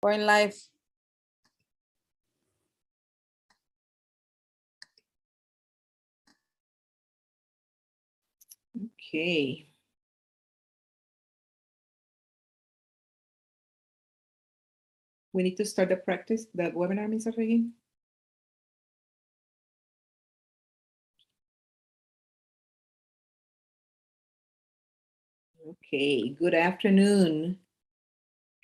Or in live. Okay. We need to start the practice, the webinar, Ms. Arregui. Okay, good afternoon,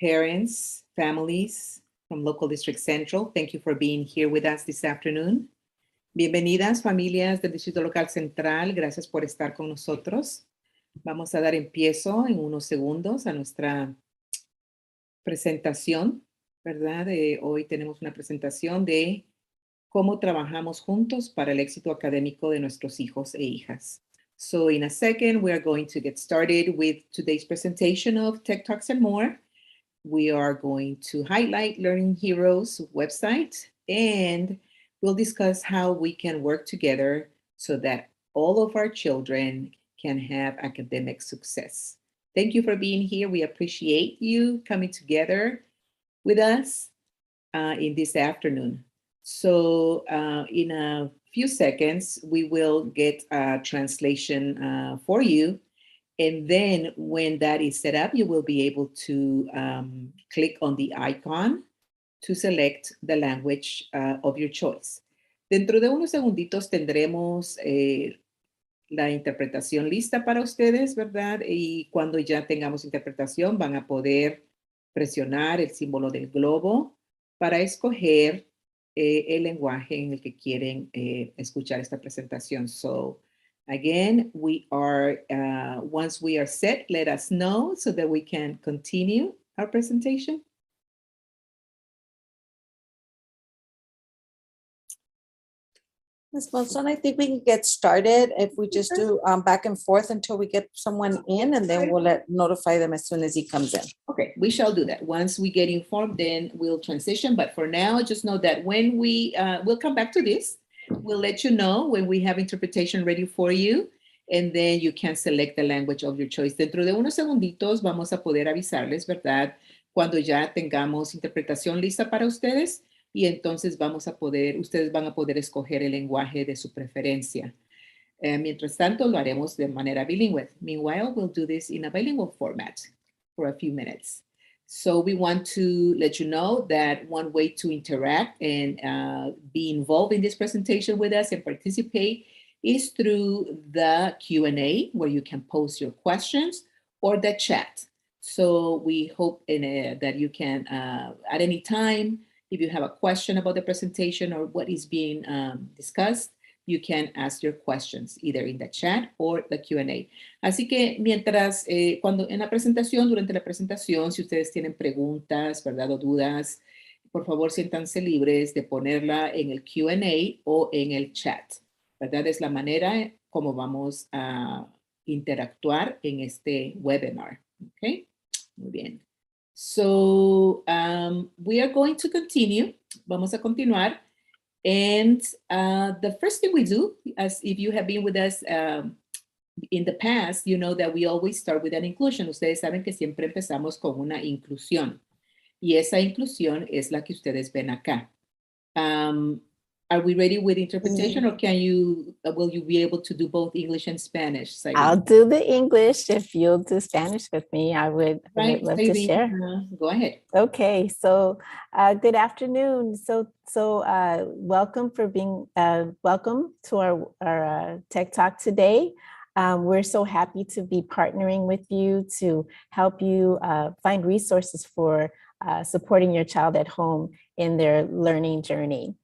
parents, families from Local District Central. Thank you for being here with us this afternoon. Bienvenidas, familias del Distrito Local Central. Gracias por estar con nosotros. Vamos a dar empiezo en unos segundos a nuestra presentación, ¿verdad? Hoy tenemos una presentación de cómo trabajamos juntos para el éxito académico de nuestros hijos e hijas. So in a second, we are going to get started with today's presentation of Tech Talks and More. We are going to highlight Learning Heroes website, and we'll discuss how we can work together so that all of our children can have academic success. Thank you for being here. We appreciate you coming together with us in this afternoon. So in a few seconds, we will get a translation for you. And then when that is set up, you will be able to click on the icon to select the language of your choice. Dentro de unos segunditos tendremos la interpretación lista para ustedes, ¿verdad? Y cuando ya tengamos interpretación, van a poder presionar el símbolo del globo para escoger el lenguaje en el que quieren escuchar esta presentación. So, again, we are, once we are set, let us know so that we can continue our presentation. Ms. Monson, I think we can get started if we just do back and forth until we get someone in, and then we'll notify them as soon as he comes in. Okay, we shall do that. Once we get informed, then we'll transition. But for now, just know that when we, we'll come back to this, we'll let you know when we have interpretation ready for you, and then you can select the language of your choice. Dentro de unos segunditos vamos a poder avisarles, ¿verdad? Cuando ya tengamos interpretación lista para ustedes, y entonces ustedes van a poder escoger el lenguaje de su preferencia. Mientras tanto, lo haremos de manera bilingüe. Meanwhile, we'll do this in a bilingual format for a few minutes. So we want to let you know that one way to interact and be involved in this presentation with us and participate is through the Q&A, where you can post your questions, or the chat. So we hope that you can, at any time, if you have a question about the presentation or what is being discussed, you can ask your questions either in the chat or the Q&A. Así que mientras, en la presentación, durante la presentación, si ustedes tienen preguntas, ¿verdad? O dudas, por favor, siéntanse libres de ponerla en el Q&A o en el chat, ¿verdad? Es la manera como vamos a interactuar en este webinar, ¿ok? Muy bien. So we are going to continue. Vamos a continuar. And the first thing we do, as if you have been with us in the past, you know that we always start with an inclusion. Ustedes saben que siempre empezamos con una inclusión. Y esa inclusión es la que ustedes ven acá. Are we ready with interpretation, or will you be able to do both English and Spanish? Saidin? I'll do the English. If you'll do Spanish with me, I would love to Saidin, share. Go ahead. Okay, so good afternoon. So welcome welcome to our Tech Talk today. We're so happy to be partnering with you to help you find resources for supporting your child at home in their learning journey.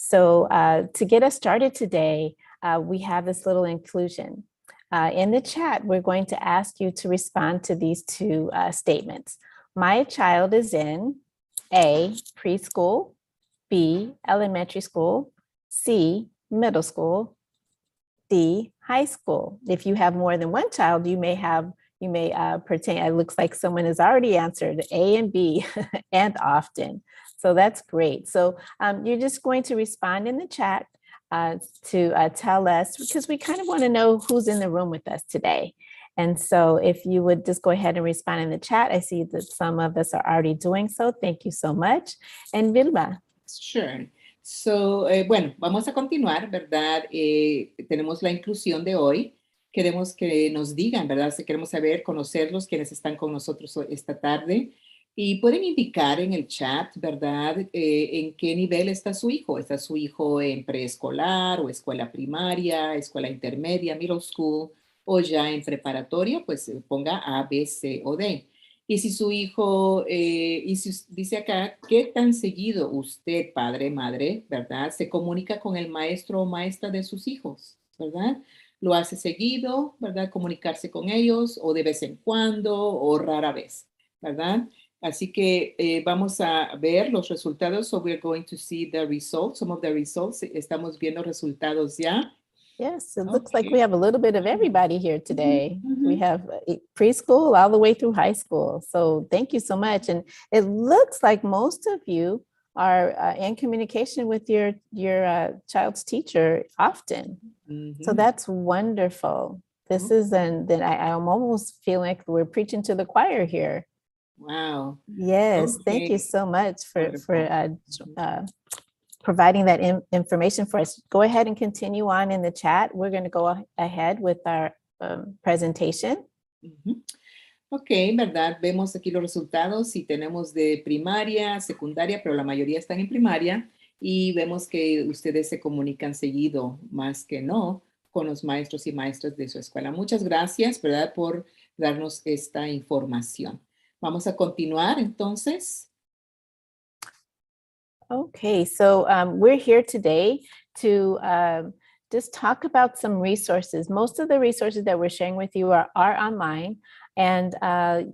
So to get us started today, we have this little inclusion. In the chat, we're going to ask you to respond to these two statements. My child is in A, preschool, B, elementary school, C, middle school, D, high school. If you have more than one child, you may pertain, it looks like someone has already answered A and B and often. So that's great. So you're just going to respond in the chat to tell us, because we kind of want to know who's in the room with us today. And so if you would just go ahead and respond in the chat, I see that some of us are already doing so. Thank you so much. And Vilma. Sure. So, bueno, vamos a continuar, ¿verdad? Tenemos la inclusión de hoy. Queremos que nos digan, ¿verdad? Si queremos saber, conocerlos, quienes están con nosotros esta tarde. Y pueden indicar en el chat, ¿verdad? En qué nivel está su hijo. ¿Está su hijo en preescolar o escuela primaria, escuela intermedia, middle school, o ya en preparatoria? Pues ponga A, B, C o D. Y si su hijo, y si dice acá, ¿qué tan seguido usted, padre, madre, verdad, se comunica con el maestro o maestra de sus hijos, verdad? ¿Lo hace seguido, verdad? Comunicarse con ellos, o de vez en cuando, o rara vez, ¿verdad? Así que vamos a ver los resultados. So we're going to see the results, some of the results. Estamos viendo resultados ya. Yes, it looks like we have a little bit of everybody here today. We have preschool all the way through high school. So thank you so much. And it looks like most of you are in communication with your child's teacher often. So that's wonderful. This is, and then I'm almost feeling like we're preaching to the choir here. Wow. Yes, thank you so much for providing that information for us. Go ahead and continue on in the chat. We're going to go ahead with our presentation. Ok, ¿verdad? Vemos aquí los resultados y tenemos de primaria, secundaria, pero la mayoría están en primaria, y vemos que ustedes se comunican seguido, más que no, con los maestros y maestras de su escuela. Muchas gracias, ¿verdad?, por darnos esta información. Vamos a continuar entonces. Okay, so we're here today to just talk about some resources. Most of the resources that we're sharing with you are online, and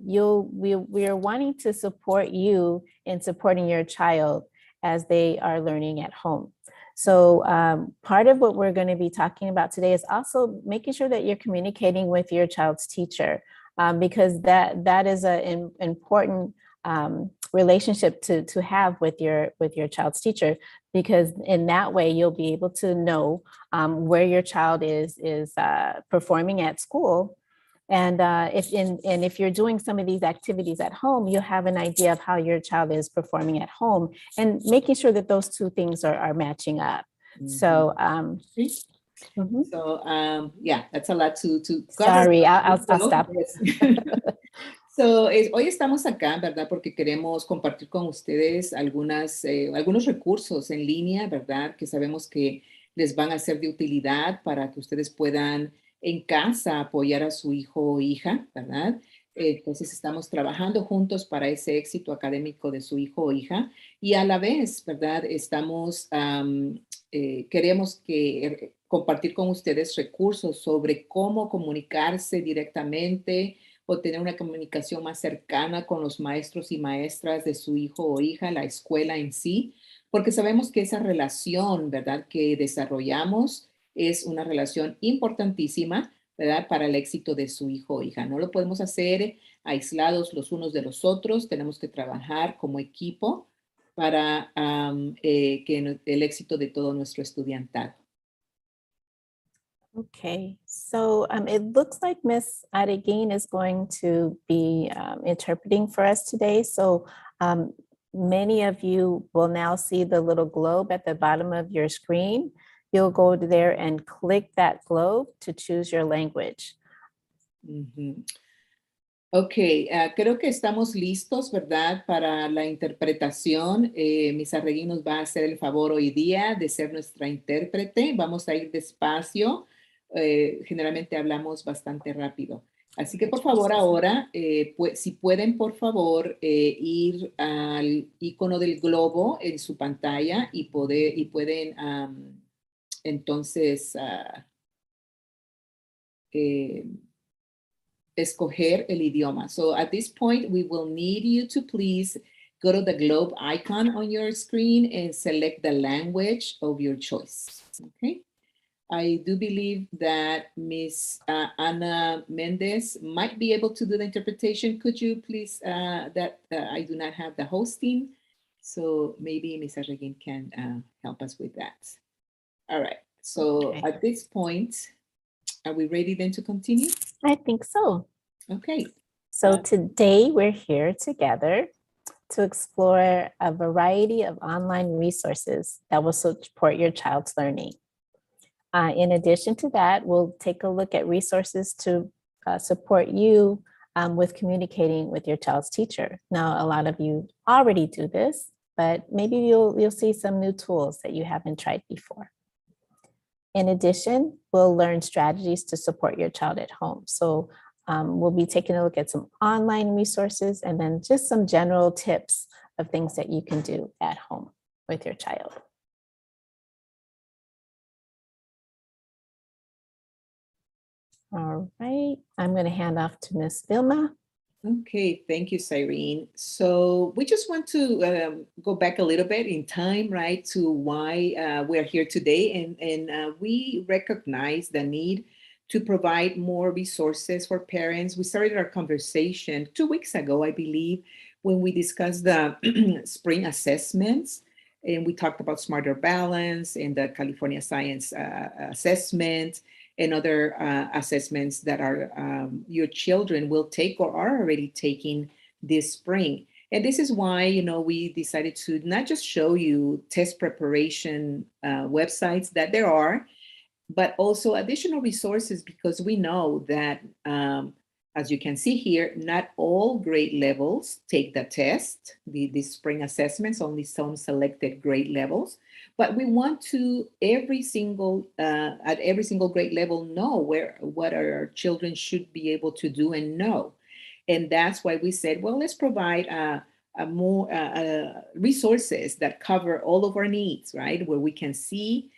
we are wanting to support you in supporting your child as they are learning at home. So part of what we're going to be talking about today is also making sure that you're communicating with your child's teacher, because that is an important relationship to have with your child's teacher, because in that way you'll be able to know where your child is performing at school, and if you're doing some of these activities at home, you'll have an idea of how your child is performing at home, and making sure that those two things are matching up. So so yeah, that's a lot to cover. Sorry, I'll stop. So, hoy estamos acá, ¿verdad? Porque queremos compartir con ustedes algunos recursos en línea, ¿verdad? Que sabemos que les van a ser de utilidad para que ustedes puedan en casa apoyar a su hijo o hija, ¿verdad? Entonces estamos trabajando juntos para ese éxito académico de su hijo o hija, y a la vez, ¿verdad? Queremos compartir con ustedes recursos sobre cómo comunicarse directamente o tener una comunicación más cercana con los maestros y maestras de su hijo o hija, la escuela en sí, porque sabemos que esa relación, ¿verdad?, que desarrollamos es una relación importantísima, ¿verdad?, para el éxito de su hijo o hija. No lo podemos hacer aislados los unos de los otros, tenemos que trabajar como equipo para que el éxito de todo nuestro estudiantado. Okay, so it looks like Miss Adeguin is going to be interpreting for us today. So many of you will now see the little globe at the bottom of your screen. You'll go there and click that globe to choose your language. Ok, creo que estamos listos, ¿verdad?, para la interpretación. Miss Arreguín nos va a hacer el favor hoy día de ser nuestra intérprete. Vamos a ir despacio. Generalmente hablamos bastante rápido. Así que por favor ahora, si pueden por favor ir al icono del globo en su pantalla y pueden entonces escoger el idioma. So at this point, we will need you to please go to the globe icon on your screen and select the language of your choice. Okay. I do believe that Miss Ana Mendez might be able to do the interpretation. Could you please, I do not have the hosting, so maybe Miss Arreguin can help us with that. All right, so Okay. at this point, are we ready then to continue? I think so. Okay. So today we're here together to explore a variety of online resources that will support your child's learning. In addition to that, we'll take a look at resources to support you with communicating with your child's teacher. Now, a lot of you already do this, but maybe you'll see some new tools that you haven't tried before. In addition, we'll learn strategies to support your child at home. So we'll be taking a look at some online resources and then just some general tips of things that you can do at home with your child. All right, I'm going to hand off to Ms. Vilma. Okay, thank you, Cyrene. So we just want to go back a little bit in time, right, to why we're here today. And we recognize the need to provide more resources for parents. We started our conversation 2 weeks ago, I believe, when we discussed the spring assessments. And we talked about Smarter Balance and the California Science Assessment and other assessments that your children will take or are already taking this spring. And this is why, we decided to not just show you test preparation websites that there are, but also additional resources, because we know that, as you can see here, not all grade levels take the test, the spring assessments, only some selected grade levels. But we want to at every single grade level know what our children should be able to do and know. And that's why we said, well, let's provide more resources that cover all of our needs, right? Where we can see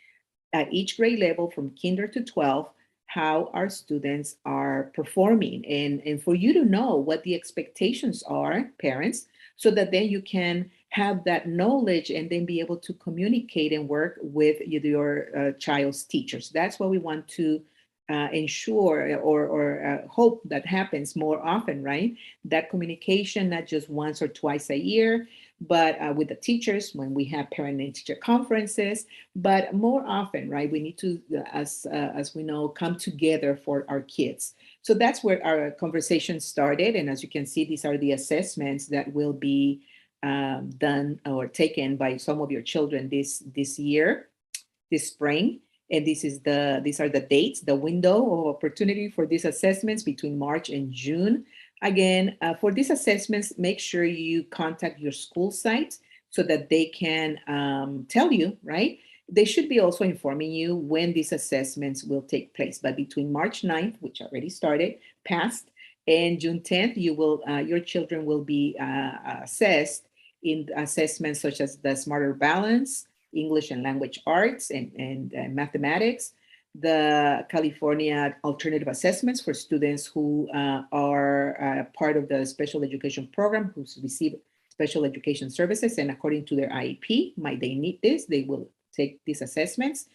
at each grade level from kinder to 12 how our students are performing, and for you to know what the expectations are, parents, so that then you can have that knowledge and then be able to communicate and work with your child's teachers. That's what we want to ensure or hope that happens more often, right? That communication, not just once or twice a year, but with the teachers when we have parent and teacher conferences, but more often, right? We need to, as we know, come together for our kids. So that's where our conversation started. And as you can see, these are the assessments that will be done or taken by some of your children this year, this spring. And these are the dates, the window of opportunity for these assessments between March and June. Again, for these assessments, make sure you contact your school site so that they can tell you, right? They should be also informing you when these assessments will take place. But between March 9th, which already started, passed, and June 10th, your children will be assessed in assessments such as the Smarter Balance, English and Language Arts, and mathematics, the California Alternative Assessments for students who are part of the special education program, who receive special education services, and according to their IEP, might they need this, they will take these assessments.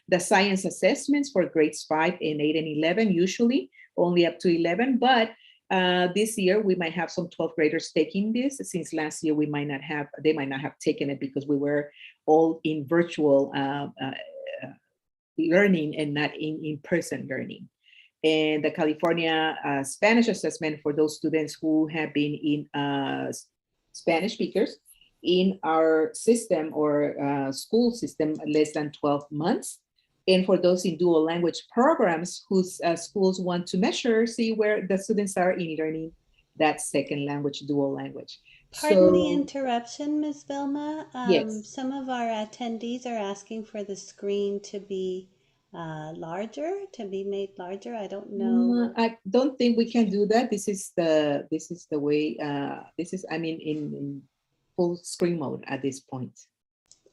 The science assessments for grades 5 and 8 and 11, usually only up to 11, but this year we might have some 12th graders taking this, since last year they might not have taken it because we were all in virtual learning and not in-person learning. And the California Spanish assessment for those students who have been in Spanish speakers in our system or school system less than 12 months. And for those in dual language programs whose schools want to measure, see where the students are in learning that second language, dual language. Pardon the interruption, Ms. Vilma. Yes. Some of our attendees are asking for the screen to be larger, to be made larger. I don't know. I don't think we can do that. This is the way. In full screen mode at this point.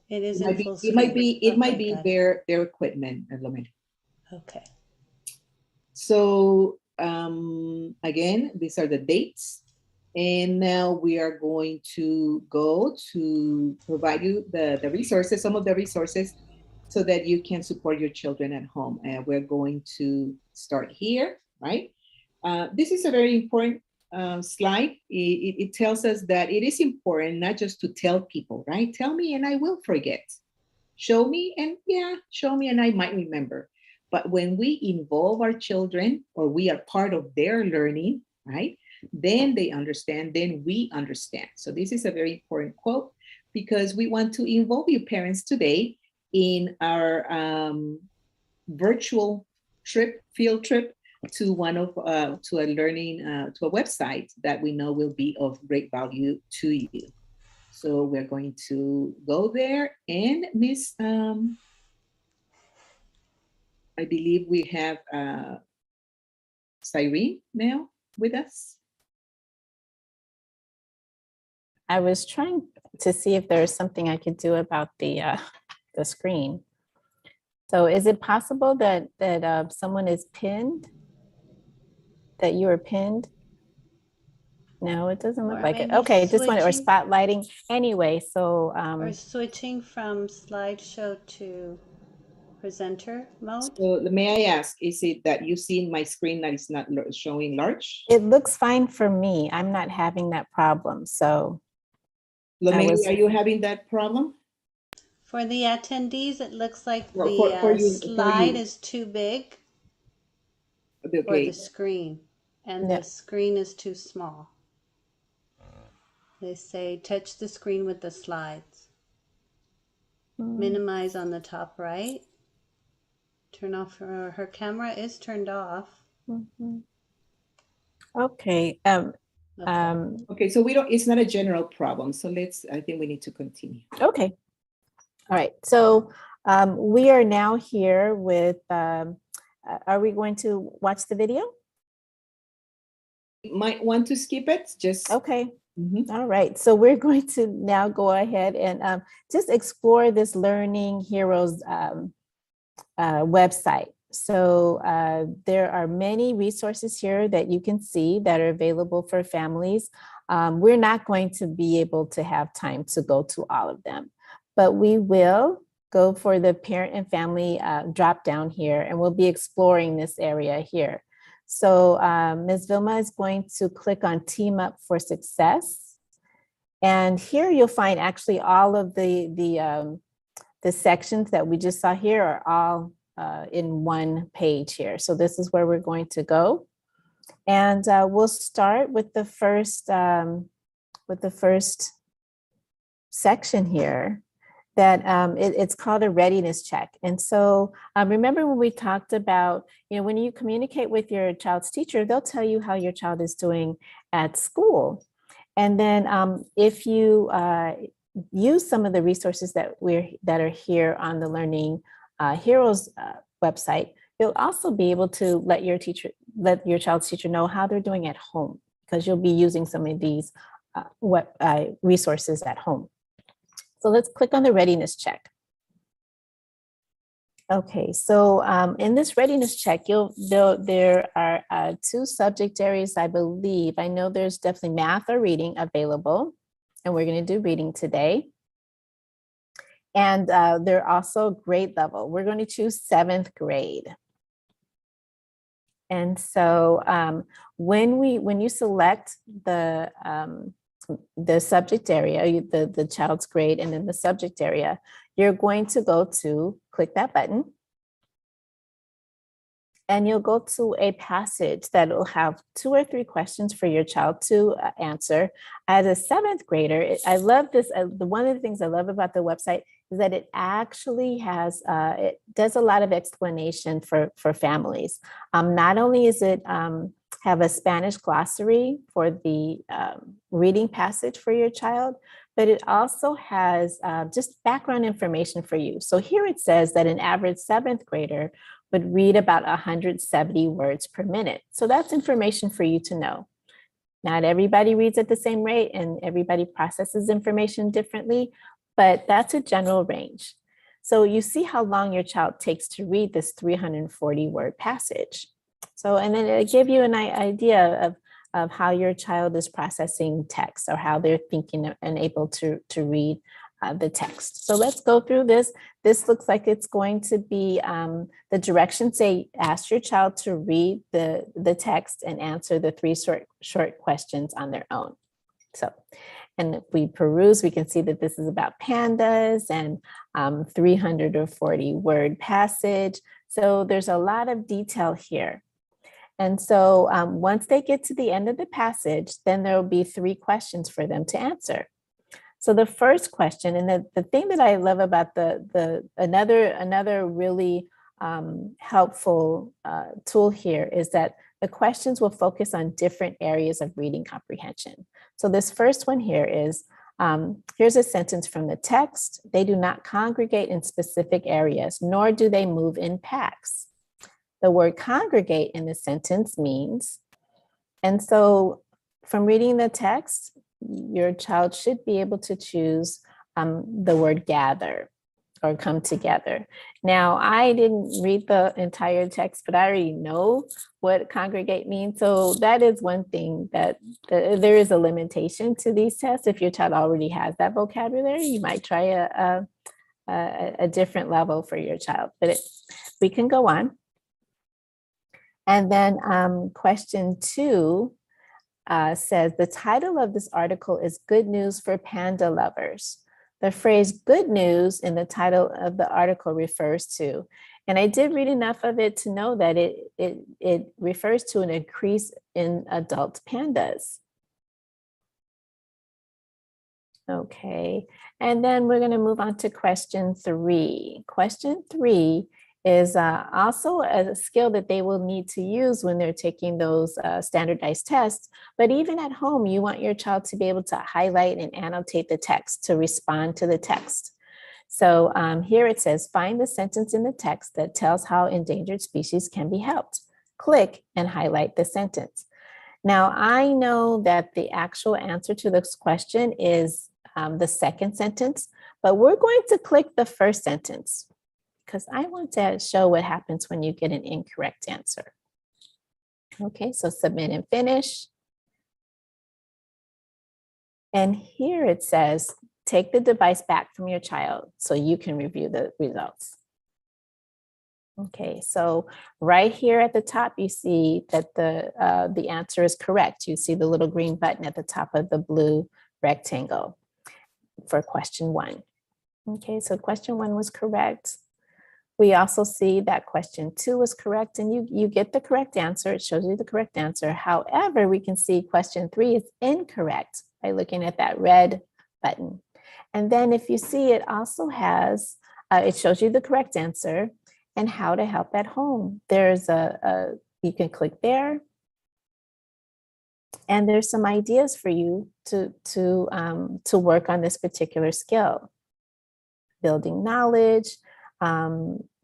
It is in full screen. It might be their equipment, Lomé. Okay. So again, these are the dates. And now we are going to go to provide you the resources, some of the resources, so that you can support your children at home. And we're going to start here, right? This is a very important slide. It tells us that it is important not just to tell people, right? Tell me and I will forget. Show me and I might remember. But when we involve our children or we are part of their learning, right, then they understand, then we understand. So this is a very important quote because we want to involve you parents today in our virtual trip, field trip to one of to a learning to a website that we know will be of great value to you. So we're going to go there, and Miss I believe we have Cyrene now with us. I was trying to see if there's something I could do about the screen. So is it possible that someone is pinned? That you are pinned? No, it doesn't look Or like it. maybe Okay, just wanted, or switching- spotlighting. Anyway, so Or switching from slideshow to presenter mode. So may I ask, is it that you see in my screen that it's not showing large? it looks fine for me. I'm not having that problem. So Lameli, are you having that problem? For the attendees, it looks like For the you, slide is too big for okay. the screen, and Yeah. the screen is too small. They say touch the screen with the slides. Minimize on the top right. Turn off her camera is turned off. Okay. Okay, so we don't, it's not a general problem. So I think we need to continue. Okay. All right. So we are now here with, are we going to watch the video? You might want to skip it, just. Okay. Mhm. All right. So we're going to now go ahead and just explore this Learning Heroes website. So there are many resources here that you can see that are available for families. We're not going to be able to have time to go to all of them, but we will go for the parent and family drop down here, and we'll be exploring this area here. So Ms. Vilma is going to click on Team Up for Success. And here you'll find actually all of the sections that we just saw here are all in one page here. So this is where we're going to go. And we'll start with the first section here that it's called a readiness check. And so remember when we talked about, when you communicate with your child's teacher, they'll tell you how your child is doing at school. And then if you use some of the resources that are here on the Learning Heroes website, you'll also be able to let your child's teacher know how they're doing at home, because you'll be using some of these resources at home. So let's click on the readiness check. Okay, so in this readiness check, there are two subject areas, I believe. I know there's definitely math or reading available, and we're going to do reading today. And they're also grade level. We're going to choose 7th grade. And so when you select the subject area, the child's grade, and then the subject area, you're going to go to click that button. And you'll go to a passage that will have 2 or 3 questions for your child to answer. As a 7th grader, I love this. One of the things I love about the website is that it actually has, it does a lot of explanation for families. Not only is it have a Spanish glossary for the reading passage for your child, but it also has just background information for you. So here it says that an average 7th grader would read about 170 words per minute. So that's information for you to know. Not everybody reads at the same rate, and everybody processes information differently, but that's a general range. So you see how long your child takes to read this 340 word passage. So, and then it'll give you an idea of how your child is processing text, or how they're thinking and able to read the text. So let's go through this. This looks like it's going to be, the directions say, ask your child to read the text and answer the 3 short questions on their own. So, And if we peruse, we can see that this is about pandas and 340 word passage. So there's a lot of detail here. And so once they get to the end of the passage, then there will be 3 questions for them to answer. So the first question, and the thing that I love about another really helpful tool here is that the questions will focus on different areas of reading comprehension. So this first one here is, here's a sentence from the text. They do not congregate in specific areas, nor do they move in packs. The word congregate in the sentence means, and so from reading the text, your child should be able to choose the word gather or come together. Now, I didn't read the entire text, but I already know what congregate means. So that is one thing that there is a limitation to these tests. If your child already has that vocabulary, you might try a different level for your child, but we can go on. And then question 2 says, the title of this article is Good News for Panda Lovers. The phrase good news in the title of the article refers to, and I did read enough of it to know that it refers to an increase in adult pandas. Okay, and then we're going to move on to question 3. Question 3 is also a skill that they will need to use when they're taking those standardized tests. But even at home, you want your child to be able to highlight and annotate the text to respond to the text. So here it says, find the sentence in the text that tells how endangered species can be helped. Click and highlight the sentence. Now, I know that the actual answer to this question is the second sentence, but we're going to click the first sentence, because I want to show what happens when you get an incorrect answer. Okay, so submit and finish. And here it says, take the device back from your child so you can review the results. Okay, so right here at the top, you see that the answer is correct. You see the little green button at the top of the blue rectangle for question 1. Okay, so question 1 was correct. We also see that question 2 was correct, and you get the correct answer. It shows you the correct answer. However, we can see question 3 is incorrect by looking at that red button. And then if you see, it also has, it shows you the correct answer and how to help at home. There's you can click there, and there's some ideas for you to work on this particular skill. Building knowledge,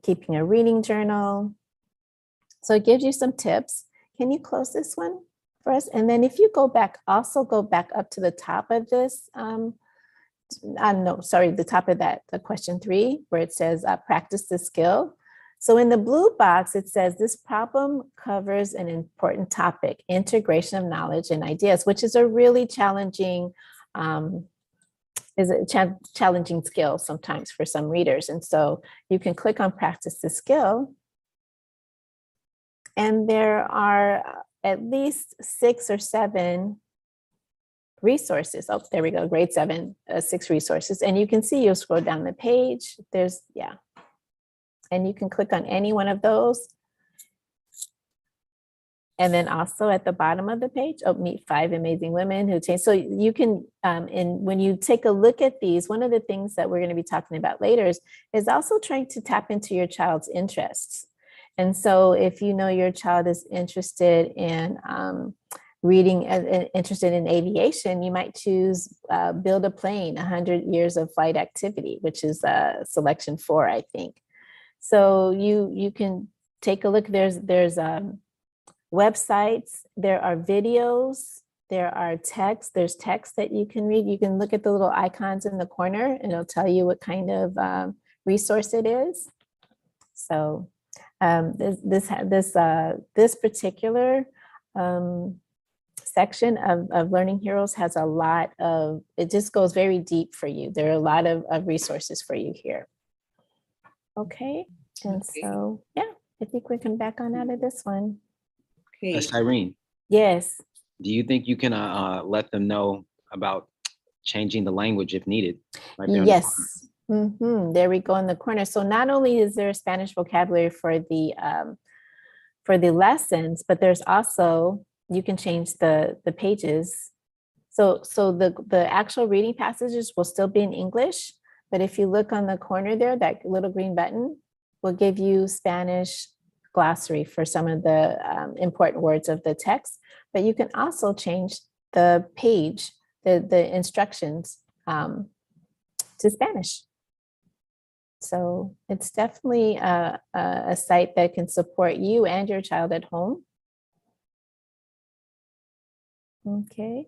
keeping a reading journal. So it gives you some tips. Can you close this one for us? And then if you go back, also go back up to the top of this, the top of that, the question 3, where it says practice the skill. So in the blue box, it says this problem covers an important topic, integration of knowledge and ideas, which is a really challenging challenging skill sometimes for some readers. And so you can click on practice the skill. And there are at least 6 or 7 resources. Oh, there we go, grade 7, 6 resources. And you can see, you'll scroll down the page. There's, yeah. And you can click on any one of those. And then also at the bottom of the page, meet 5 amazing women who change. So you can, and when you take a look at these, one of the things that we're going to be talking about later is also trying to tap into your child's interests. And so if you know your child is interested in reading and interested in aviation, you might choose Build a Plane, 100 Years of Flight Activity, which is selection 4, I think. So you can take a look. There's websites, there are videos, there are texts, there's text that you can read. You can look at the little icons in the corner and it'll tell you what kind of resource it is. So this particular section of Learning Heroes has a lot of, it just goes very deep for you. There are a lot of resources for you here. Okay, and so, yeah, I think we can back on out of this one. Okay. Irene. Yes. Do you think you can let them know about changing the language if needed. Right there in the corner. Yes. There we go in the corner. So not only is there a Spanish vocabulary for the lessons, but there's also, you can change the pages. So the actual reading passages will still be in English, but if you look on the corner there, that little green button will give you Spanish glossary for some of the important words of the text. But you can also change the page, the instructions to Spanish. So it's definitely a site that can support you and your child at home. Okay.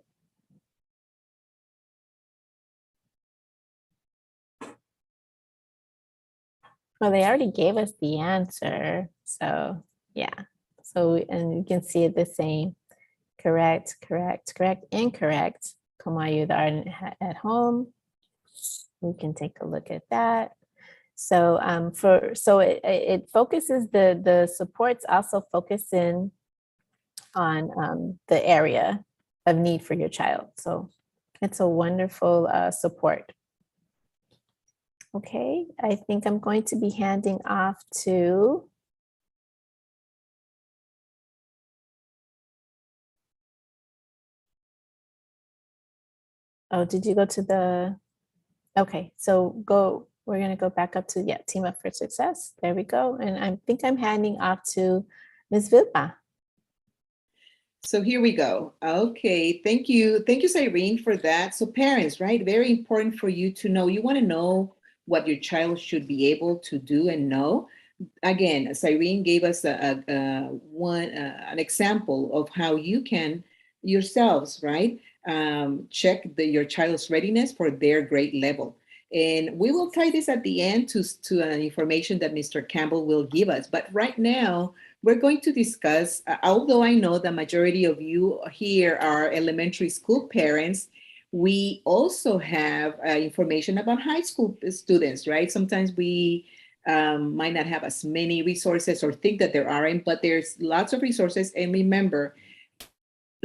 Well, they already gave us the answer. So yeah. So, and you can see it the same. Correct, correct, correct, incorrect. Como ayudar at home. We can take a look at that. So it focuses, the supports also focus in on the area of need for your child. So it's a wonderful support. Okay, I think I'm going to be handing off to oh, did you go to the, okay, so go, we're gonna go back up to, yeah, Team Up for Success. There we go. And I think I'm handing off to Ms. Vilma. So here we go. Okay, thank you. Thank you, Cyrene, for that. So parents, right? Very important for you to know. You want to know what your child should be able to do and know. Again, Cyrene gave us an example of how you can yourselves, right? Check your child's readiness for their grade level. And we will tie this at the end to information that Mr. Campbell will give us. But right now, we're going to discuss, although I know the majority of you here are elementary school parents, we also have information about high school students, right? Sometimes we might not have as many resources or think that there aren't, but there's lots of resources. And remember,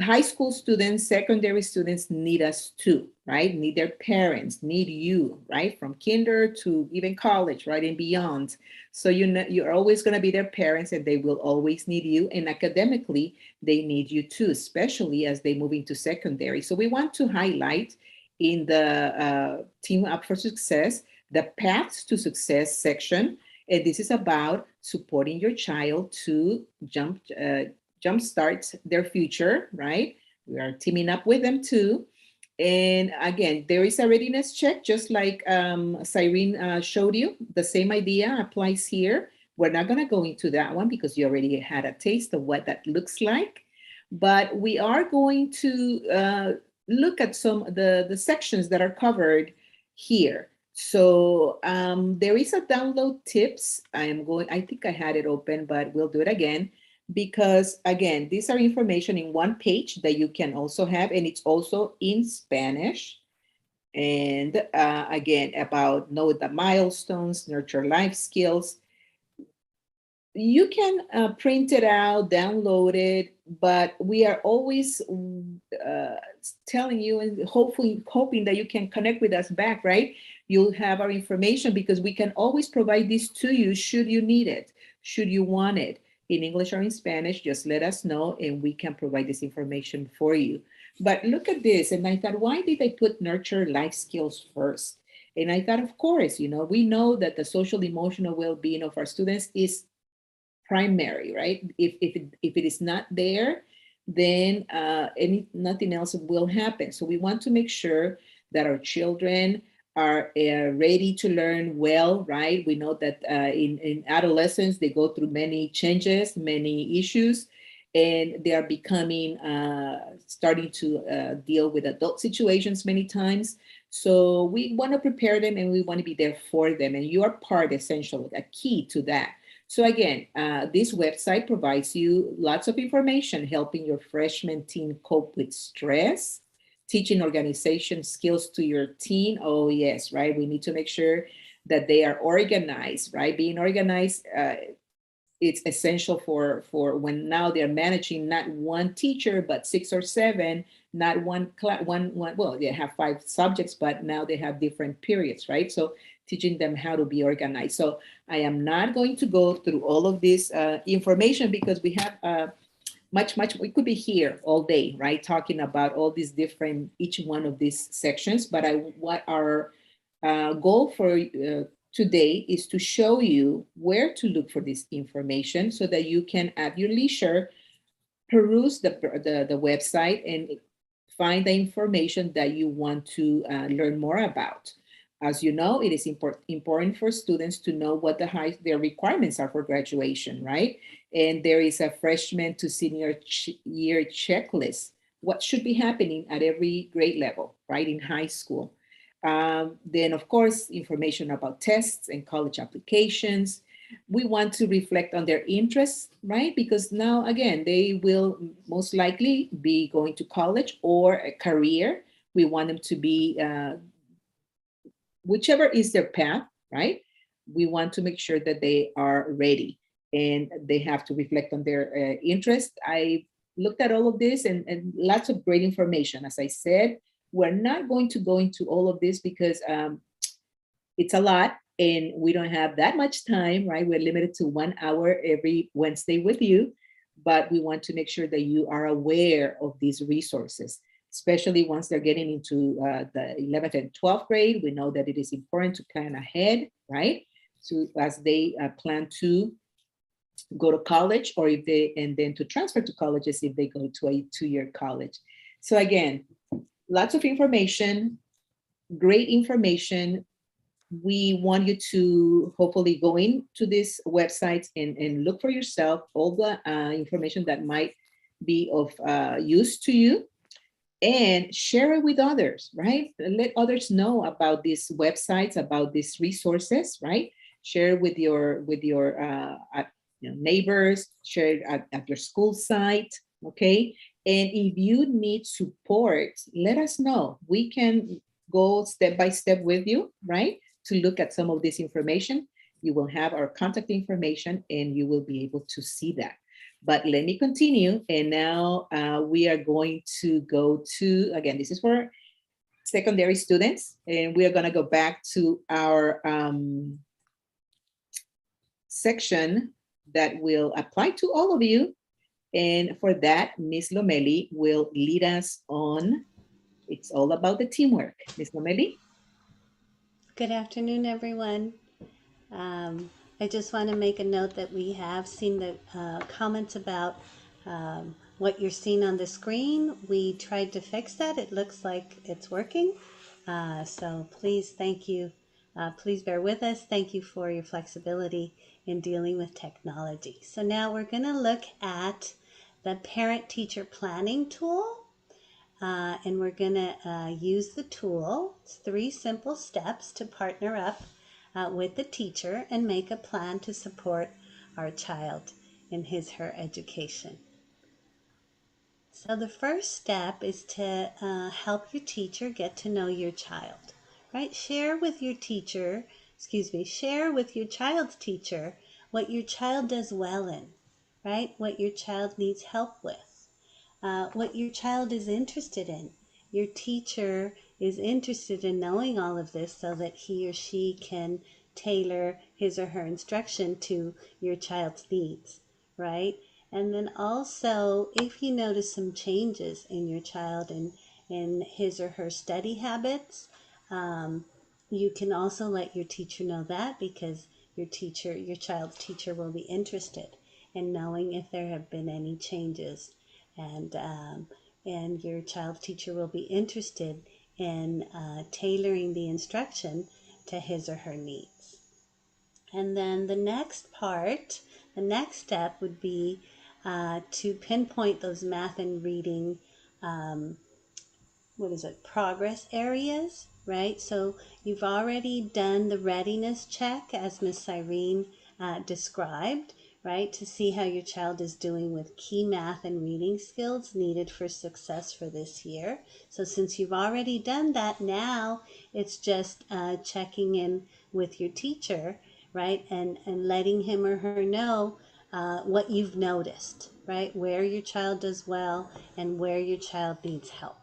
high school students, secondary students need us too, right? Need their parents, need you, right? From kinder to even college, right? And beyond. So you know, you're always going to be their parents and they will always need you. And academically, they need you too, especially as they move into secondary. So we want to highlight in the Team Up for Success, the Paths to Success section. And this is about supporting your child to jumpstart their future, right? We are teaming up with them too. And again, there is a readiness check, just like Cyrene showed you. The same idea applies here. We're not going to go into that one because you already had a taste of what that looks like. But we are going to look at some of the sections that are covered here. So there is a download tips. I think I had it open, but we'll do it again. Because again, these are information in one page that you can also have, and it's also in Spanish. And again, about know the milestones, nurture life skills. You can print it out, download it, but we are always telling you and hoping that you can connect with us back, right? You'll have our information because we can always provide this to you should you need it, should you want it. In English or in Spanish, just let us know and we can provide this information for you. But look at this. And I thought, why did they put nurture life skills first? And I thought, of course, you know, we know that the social emotional well-being of our students is primary, right? If it is not there, then nothing else will happen. So we want to make sure that our children are ready to learn well, right? We know that in adolescence, they go through many changes, many issues, and they are becoming, starting to deal with adult situations many times. So we want to prepare them and we want to be there for them. And you are part, essential, a key to that. So again, this website provides you lots of information, helping your freshman teen cope with stress, teaching organization skills to your teen. Oh yes, right? We need to make sure that they are organized, right? Being organized it's essential for when now they're managing not one teacher, but 6 or 7, not one class, well, they have 5 subjects, but now they have different periods, right? So teaching them how to be organized. So I am not going to go through all of this information because we have much, we could be here all day, right? Talking about all these different, each one of these sections, but what our goal for today is to show you where to look for this information so that you can at your leisure peruse the website and find the information that you want to learn more about. As you know, it is important for students to know what their requirements are for graduation, right? And there is a freshman to senior year checklist. What should be happening at every grade level, right, in high school. Then, of course, information about tests and college applications. We want to reflect on their interests, right? Because now, again, they will most likely be going to college or a career. We want them to be, whichever is their path, right? We want to make sure that they are ready and they have to reflect on their interest. I looked at all of this and lots of great information. As I said, we're not going to go into all of this because it's a lot and we don't have that much time, right? We're limited to 1 hour every Wednesday with you, but we want to make sure that you are aware of these resources, especially once they're getting into the 11th and 12th grade. We know that it is important to plan ahead, right? So as they plan to go to college or and then to transfer to colleges if they go to a 2-year college. So again, lots of information, great information. We want you to hopefully go into this website and look for yourself all the information that might be of use to you and share it with others, right? Let others know about these websites, about these resources, right? Share with your neighbors, share it at your school site, okay? And if you need support, let us know. We can go step by step with you, right? To look at some of this information. You will have our contact information and you will be able to see that. But let me continue. And now we are going to go to, again, this is for secondary students. And we are going to go back to our section that will apply to all of you. And for that, Ms. Lomeli will lead us on. It's all about the teamwork. Ms. Lomeli? Good afternoon, everyone. I just want to make a note that we have seen the comments about what you're seeing on the screen. We tried to fix that. It looks like it's working. So please, thank you. Please bear with us. Thank you for your flexibility in dealing with technology. So now we're going to look at the parent-teacher planning tool. And we're going to use the tool. It's 3 simple steps to partner up with the teacher and make a plan to support our child in his/her education. So the first step is to help your teacher get to know your child, right? Share with your child's teacher what your child does well in, right? What your child needs help with, what your child is interested in. Your teacher is interested in knowing all of this so that he or she can tailor his or her instruction to your child's needs, right? And then also, if you notice some changes in your child and in his or her study habits, you can also let your teacher know that, because your child's teacher will be interested in knowing if there have been any changes, and your child's teacher will be interested in tailoring the instruction to his or her needs. And then the next step would be to pinpoint those math and reading, progress areas, right? So you've already done the readiness check, as Miss Irene described, right? To see how your child is doing with key math and reading skills needed for success for this year. So since you've already done that, now it's just checking in with your teacher, right? And letting him or her know what you've noticed, right? Where your child does well and where your child needs help.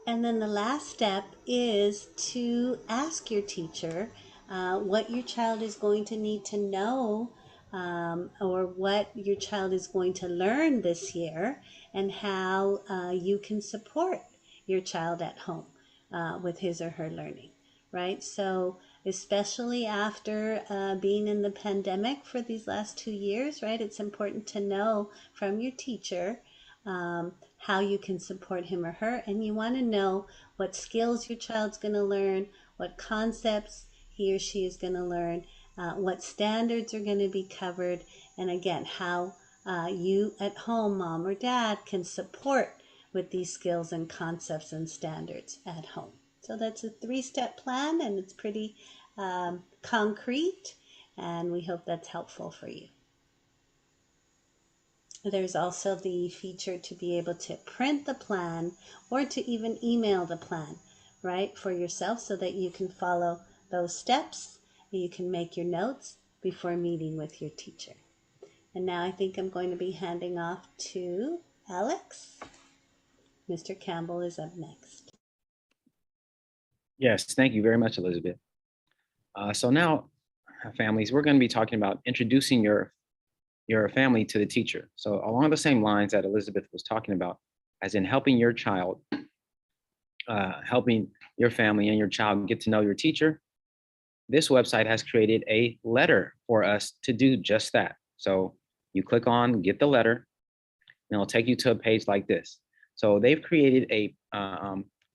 And then the last step is to ask your teacher what your child is going to need to know, or what your child is going to learn this year, and how you can support your child at home with his or her learning, right? So especially after being in the pandemic for these last 2 years, right? It's important to know from your teacher how you can support him or her, and you want to know what skills your child's going to learn, what concepts he or she is going to learn, what standards are going to be covered, and again, how you at home, mom or dad, can support with these skills and concepts and standards at home. So that's a 3-step plan, and it's pretty concrete, and we hope that's helpful for you. There's also the feature to be able to print the plan or to even email the plan, right, for yourself, so that you can follow those steps and you can make your notes before meeting with your teacher. And now I think I'm going to be handing off to Alex. Mr. Campbell is up next. Yes, thank you very much, Elizabeth. So now, families, we're going to be talking about introducing your family to the teacher. So along the same lines that Elizabeth was talking about, as in helping your child, helping your family and your child get to know your teacher, this website has created a letter for us to do just that. So you click on get the letter, and it'll take you to a page like this. So they've created a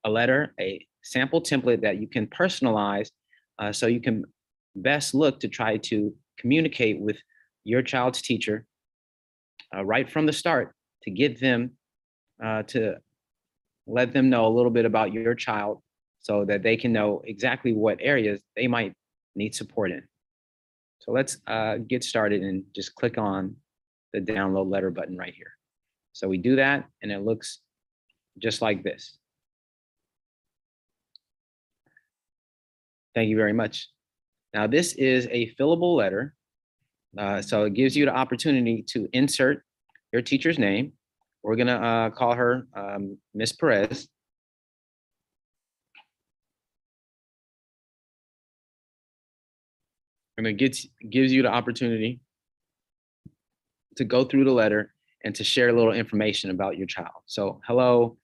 letter, a sample template that you can personalize, so you can best look to try to communicate with your child's teacher right from the start, to get them to let them know a little bit about your child, so that they can know exactly what areas they might need support in. So let's get started and just click on the download letter button right here. So we do that, and it looks just like this. Thank you very much. Now, this is a fillable letter. So it gives you the opportunity to insert your teacher's name. We're gonna call her Miss Perez. And it gives you the opportunity to go through the letter and to share a little information about your child. So hello,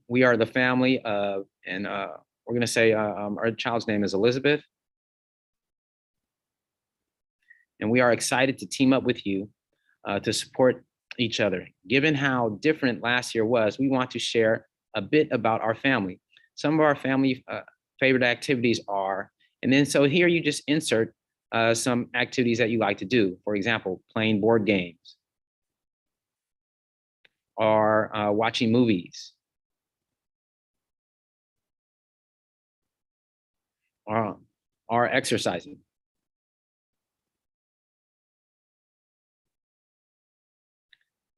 we are the family, and we're gonna say our child's name is Elizabeth. And we are excited to team up with you to support each other. Given how different last year was, we want to share a bit about our family. Some of our family favorite activities are, and then so here you just insert some activities that you like to do. For example, playing board games, or watching movies, or exercising.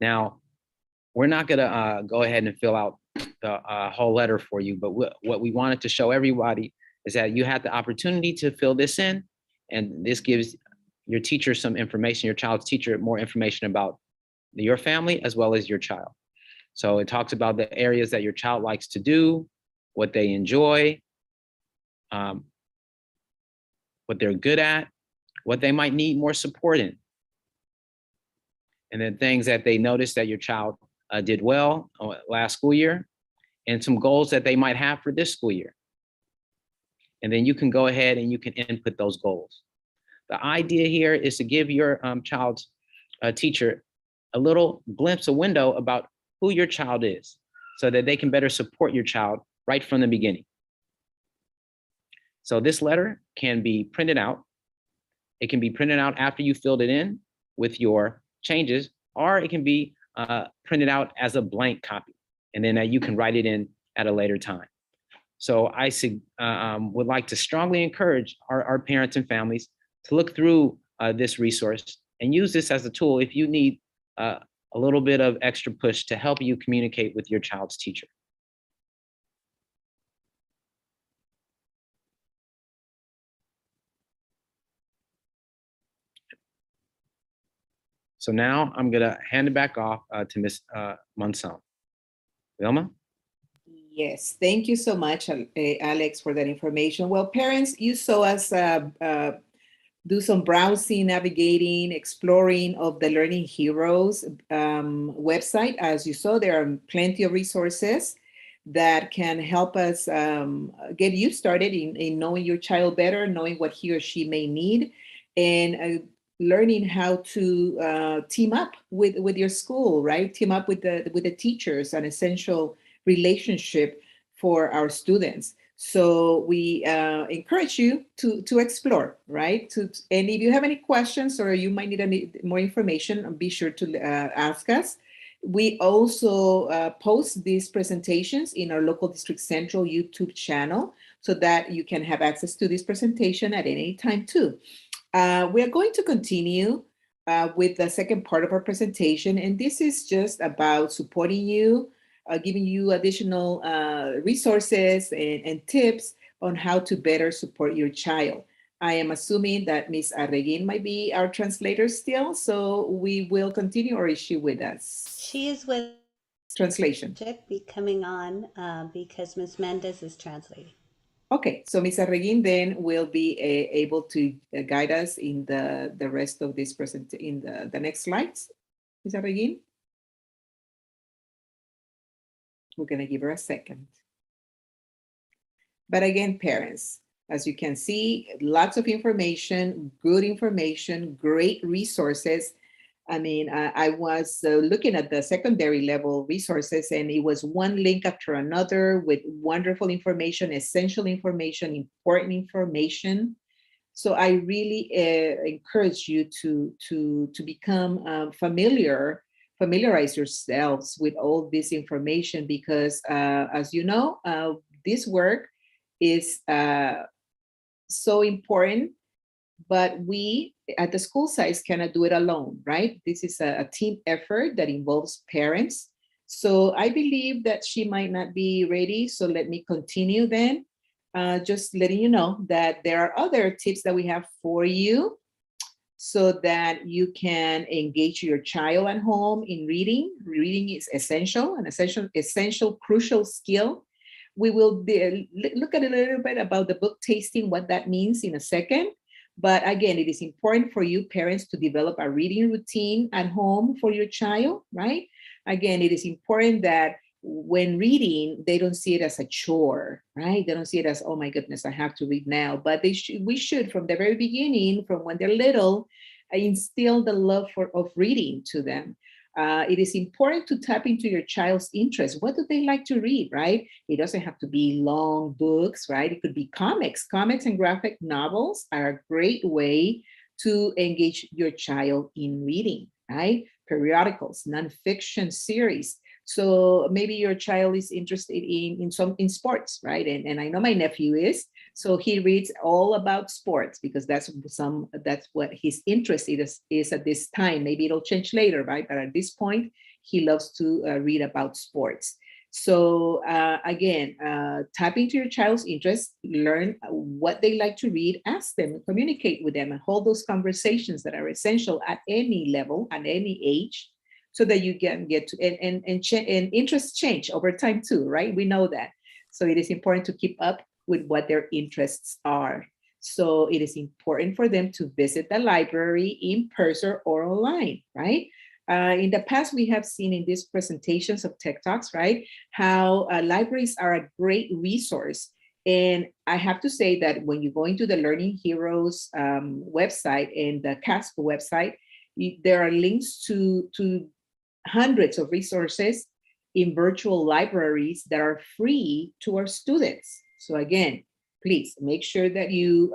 Now, we're not gonna go ahead and fill out the whole letter for you, but what we wanted to show everybody is that you had the opportunity to fill this in, and this gives your teacher some information, your child's teacher more information about your family as well as your child. So it talks about the areas that your child likes to do, what they enjoy, what they're good at, what they might need more support in, and then things that they noticed that your child did well last school year, and some goals that they might have for this school year. And then you can go ahead and you can input those goals. The idea here is to give your child's teacher a little glimpse, a window about who your child is, so that they can better support your child right from the beginning. So this letter can be printed out. It can be printed out after you filled it in with your changes, or it can be printed out as a blank copy, and then you can write it in at a later time. So I would like to strongly encourage our parents and families to look through this resource and use this as a tool if you need a little bit of extra push to help you communicate with your child's teacher. So now I'm gonna hand it back off to Ms. Monson. Vilma? Yes, thank you so much, Alex, for that information. Well, parents, you saw us do some browsing, navigating, exploring of the Learning Heroes website. As you saw, there are plenty of resources that can help us get you started in knowing your child better, knowing what he or she may need, and learning how to team up with your school, right? Team up with the teachers, an essential relationship for our students. So we encourage you to explore, right? And if you have any questions or you might need any more information, be sure to ask us. We also post these presentations in our local District Central YouTube channel so that you can have access to this presentation at any time too. We are going to continue with the second part of our presentation, and this is just about supporting you, giving you additional resources and tips on how to better support your child. I am assuming that Ms. Arreguin might be our translator still, so we will continue, or is she with us? She is with Translation. be coming on because Ms. Mendez is translating. Okay, so Ms. Arreguin then will be able to guide us in the rest of this in the next slides. Ms. Arreguin? We're gonna give her a second. But again, parents, as you can see, lots of information, good information, great resources. I mean, I was looking at the secondary level resources, and it was one link after another with wonderful information, essential information, important information. So I really encourage you to become familiarize yourselves with all this information, because as you know, this work is so important, but we at the school size cannot do it alone, right? This is a team effort that involves parents. So I believe that she might not be ready. So let me continue then. Just letting you know that there are other tips that we have for you so that you can engage your child at home in reading. Reading is essential, an essential, crucial skill. We will look at a little bit about the book tasting, what that means in a second. But again, it is important for you parents to develop a reading routine at home for your child, right? Again, it is important that when reading, they don't see it as a chore, right? They don't see it as, oh my goodness, I have to read now. But we should, from the very beginning, from when they're little, instill the love of reading to them. It is important to tap into your child's interests. What do they like to read, right? It doesn't have to be long books, right? It could be comics. Comics and graphic novels are a great way to engage your child in reading, right? Periodicals, nonfiction series. So maybe your child is interested in sports, right? And I know my nephew is. So he reads all about sports because that's what his interest is at this time. Maybe it'll change later, right? But at this point, he loves to read about sports. So again, tap into your child's interest, learn what they like to read, ask them, communicate with them, and hold those conversations that are essential at any level, at any age, so that you can get to, and interests change over time too, right? We know that. So it is important to keep up with what their interests are. So it is important for them to visit the library in person or online, right? In the past, we have seen in these presentations of Tech Talks, right, how libraries are a great resource. And I have to say that when you go into the Learning Heroes website and the CASP website, there are links to hundreds of resources in virtual libraries that are free to our students. So again, please make sure that you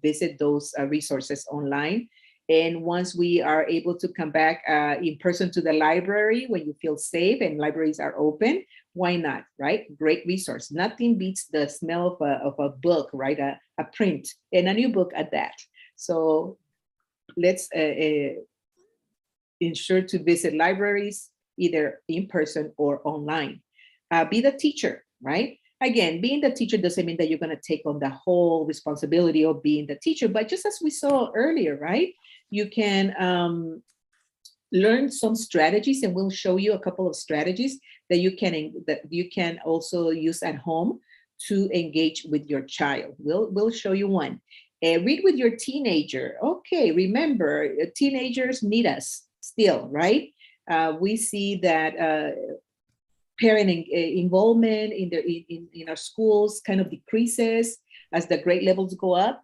visit those resources online. And once we are able to come back in person to the library, when you feel safe and libraries are open, why not, right? Great resource. Nothing beats the smell of a book, right? A print, and a new book at that. So let's ensure to visit libraries, either in person or online. Be the teacher, right? Again, being the teacher doesn't mean that you're going to take on the whole responsibility of being the teacher, but just as we saw earlier, right? You can learn some strategies, and we'll show you a couple of strategies that you can also use at home to engage with your child. We'll show you one. Read with your teenager. Okay, remember, teenagers need us still, right? We see that parent involvement in our schools kind of decreases as the grade levels go up.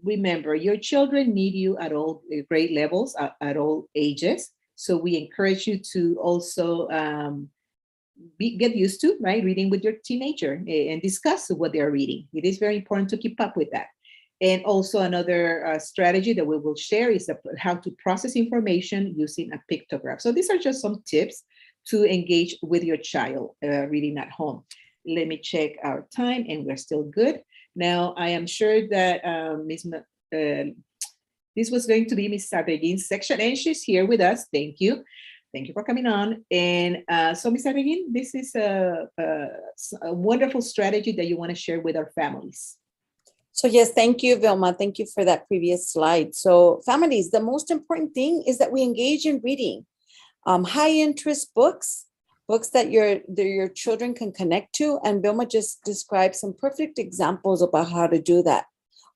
Remember, your children need you at all grade levels, at all ages. So we encourage you to also get used to, right, reading with your teenager and discuss what they're reading. It is very important to keep up with that. And also another strategy that we will share is how to process information using a pictograph. So these are just some tips to engage with your child reading at home. Let me check our time, and we're still good. Now, I am sure that this was going to be Ms. Sabegin's section, and she's here with us. Thank you. Thank you for coming on. And so, Ms. Sabegin, this is a wonderful strategy that you want to share with our families. So yes, thank you, Vilma. Thank you for that previous slide. So families, the most important thing is that we engage in reading high interest books that your children can connect to. And Vilma just described some perfect examples about how to do that.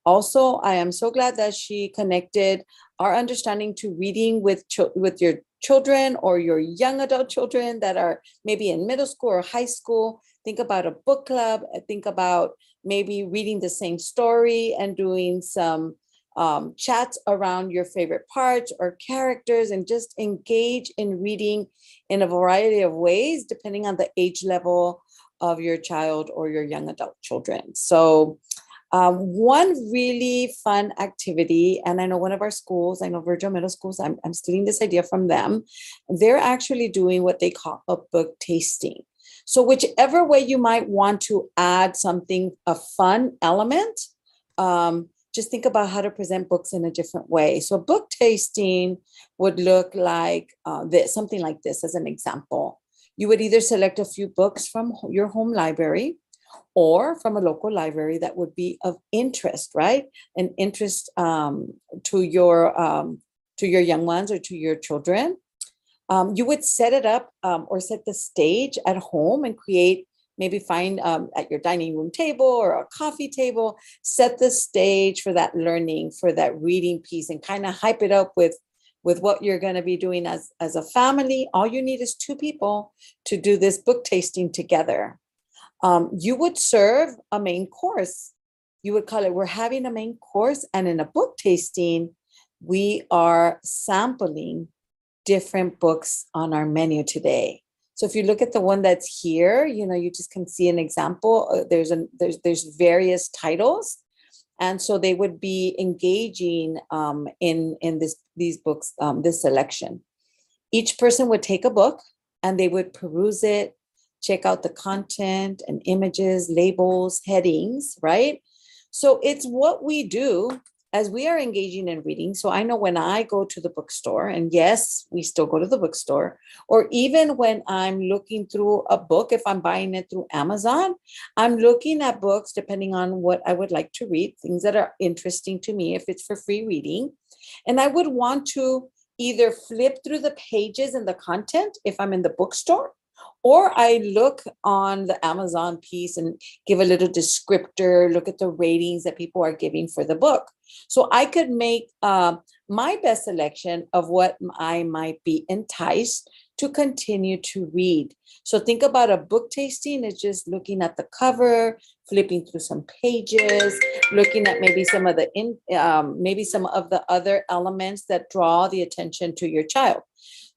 Also, I am so glad that she connected our understanding to reading with your children or your young adult children that are maybe in middle school or high school. Think about a book club. Think about maybe reading the same story and doing some chats around your favorite parts or characters, and just engage in reading in a variety of ways, depending on the age level of your child or your young adult children. So one really fun activity, and I know one of our schools, I know Virgil Middle Schools, I'm stealing this idea from them. They're actually doing what they call a book tasting. So whichever way you might want to add something, a fun element, just think about how to present books in a different way. So book tasting would look like something like this as an example. You would either select a few books from your home library or from a local library that would be of interest, right? An interest to your young ones or to your children. You would set it up or set the stage at home and find at your dining room table or a coffee table, set the stage for that learning, for that reading piece, and kind of hype it up with what you're going to be doing as a family. All you need is 2 people to do this book tasting together. You would serve a main course. You would call it, we're having a main course, and in a book tasting, we are sampling different books on our menu today. So if you look at the one that's here, you just can see an example. There's various titles, and so they would be engaging in these books, this selection. Each person would take a book and they would peruse it, check out the content and images, labels, headings, right? So it's what we do as we are engaging in reading. So I know when I go to the bookstore, and yes, we still go to the bookstore, or even when I'm looking through a book, if I'm buying it through Amazon, I'm looking at books depending on what I would like to read, things that are interesting to me, if it's for free reading. And I would want to either flip through the pages and the content if I'm in the bookstore, or I look on the Amazon piece and give a little descriptor, look at the ratings that people are giving for the book. So I could make my best selection of what I might be enticed to continue to read. So think about a book tasting is just looking at the cover, flipping through some pages, looking at maybe some of the other elements that draw the attention to your child.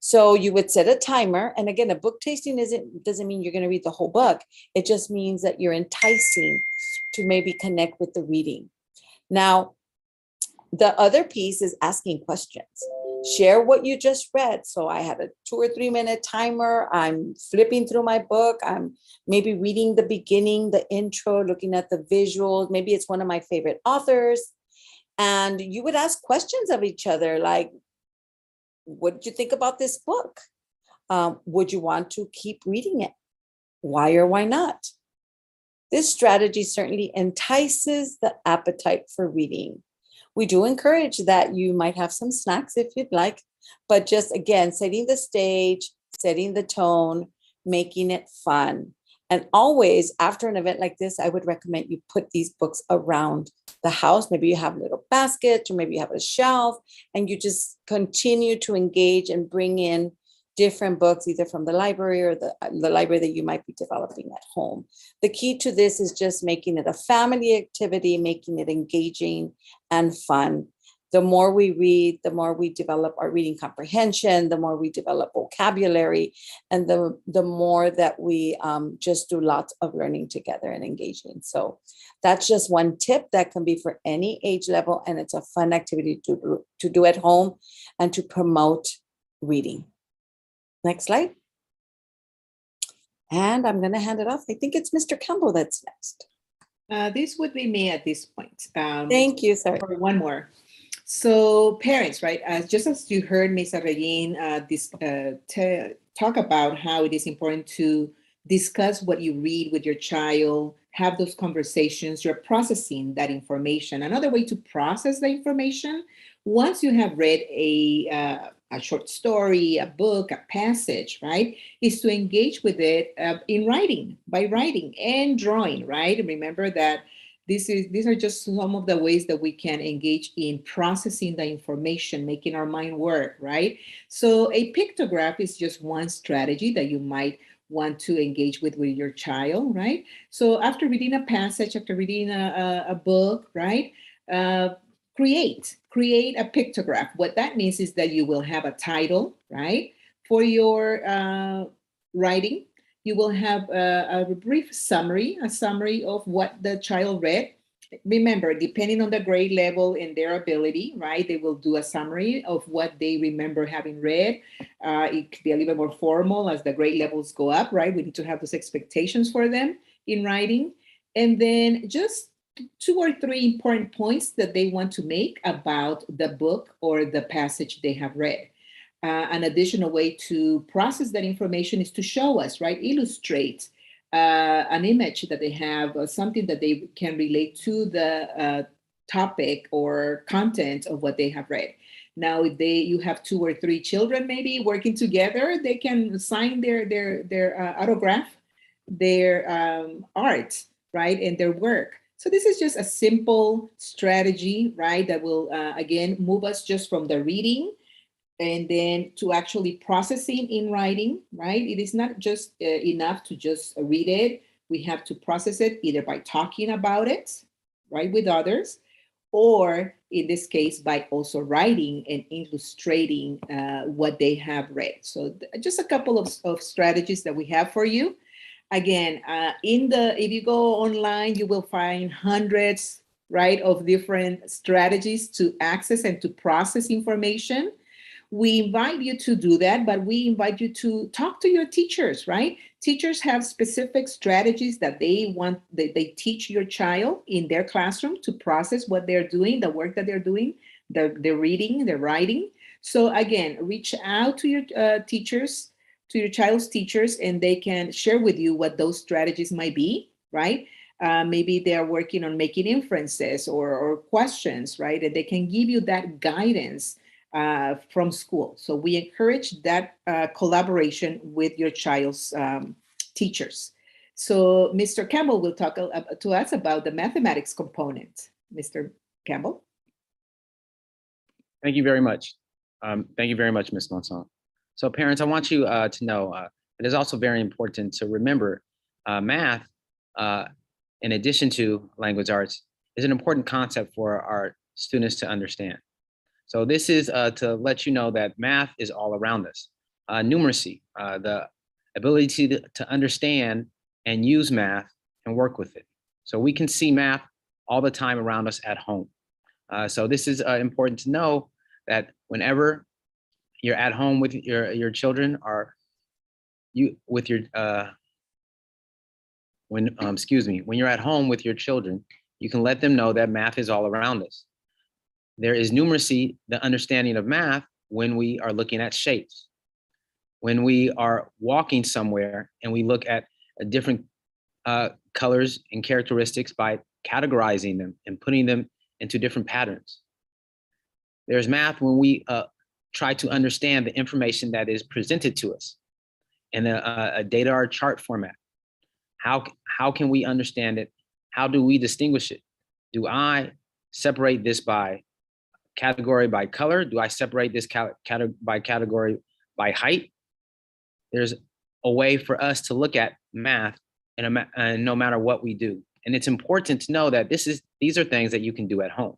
So you would set a timer. And again, a book tasting doesn't mean you're going to read the whole book. It just means that you're enticing to maybe connect with the reading. Now, the other piece is asking questions. Share what you just read. So I had a 2 or 3 minute timer. I'm flipping through my book. I'm maybe reading the beginning, the intro, looking at the visuals. Maybe it's one of my favorite authors. And you would ask questions of each other like, what did you think about this book? Would you want to keep reading it? Why or why not? This strategy certainly entices the appetite for reading. We do encourage that you might have some snacks if you'd like, but just again, setting the stage, setting the tone, making it fun. And always after an event like this, I would recommend you put these books around the house. Maybe you have little baskets, or maybe you have a shelf, and you just continue to engage and bring in different books, either from the library or the library that you might be developing at home. The key to this is just making it a family activity, making it engaging and fun. The more we read, the more we develop our reading comprehension, the more we develop vocabulary, and the more that we just do lots of learning together and engaging. So that's just one tip that can be for any age level, and it's a fun activity to do at home and to promote reading. Next slide. And I'm going to hand it off. I think it's Mr. Campbell that's next. This would be me at this point. Thank you, sir. For one more. So parents, right, just as you heard Ms. Arreguin talk about how it is important to discuss what you read with your child, have those conversations, you're processing that information. Another way to process the information, once you have read a short story, a book, a passage, right, is to engage with it in writing, by writing and drawing, right? Remember that these are just some of the ways that we can engage in processing the information, making our mind work, right? So a pictograph is just one strategy that you might want to engage with your child, right? So after reading a passage, after reading a book, right? Create a pictograph. What that means is that you will have a title, right? For your writing. You will have a brief summary, a summary of what the child read. Remember, depending on the grade level and their ability, right, they will do a summary of what they remember having read. It could be a little bit more formal as the grade levels go up, right? We need to have those expectations for them in writing. And then just 2 or 3 important points that they want to make about the book or the passage they have read. An additional way to process that information is to show us, right? Illustrate an image that they have, or something that they can relate to the topic or content of what they have read. Now, if you have 2 or 3 children maybe working together, they can sign their autograph, their art, right, and their work. So this is just a simple strategy, right, that will, again, move us just from the reading and then to actually processing in writing, right? It is not just enough to just read it. We have to process it either by talking about it, right, with others, or in this case, by also writing and illustrating what they have read. So just a couple of strategies that we have for you. Again, if you go online, you will find hundreds, right, of different strategies to access and to process information. We invite you to do that, but we invite you to talk to your teachers, right? Teachers have specific strategies that they teach your child in their classroom to process what they're doing, the work that they're doing, the reading, the writing. So again, reach out to your teachers, to your child's teachers, and they can share with you what those strategies might be, right? Maybe they are working on making inferences or questions, right? And they can give you that guidance from school. So we encourage that collaboration with your child's teachers. So Mr. Campbell will talk to us about the mathematics component. Mr. Campbell. Thank you very much. Thank you very much, Ms. Monson. So parents, I want you to know it is also very important to remember math, in addition to language arts, is an important concept for our students to understand. So this is to let you know that math is all around us. Numeracy, the ability to understand and use math and work with it. So we can see math all the time around us at home. So this is important to know that whenever you're at home with your children, or when you're at home with your children, you can let them know that math is all around us. There is numeracy, the understanding of math, when we are looking at shapes. When we are walking somewhere and we look at different colors and characteristics by categorizing them and putting them into different patterns. There's math when we try to understand the information that is presented to us in a data or chart format. How can we understand it? How do we distinguish it? Do I separate this by category by color? Do I separate this by category by height? There's a way for us to look at math and no matter what we do. And it's important to know that these are things that you can do at home.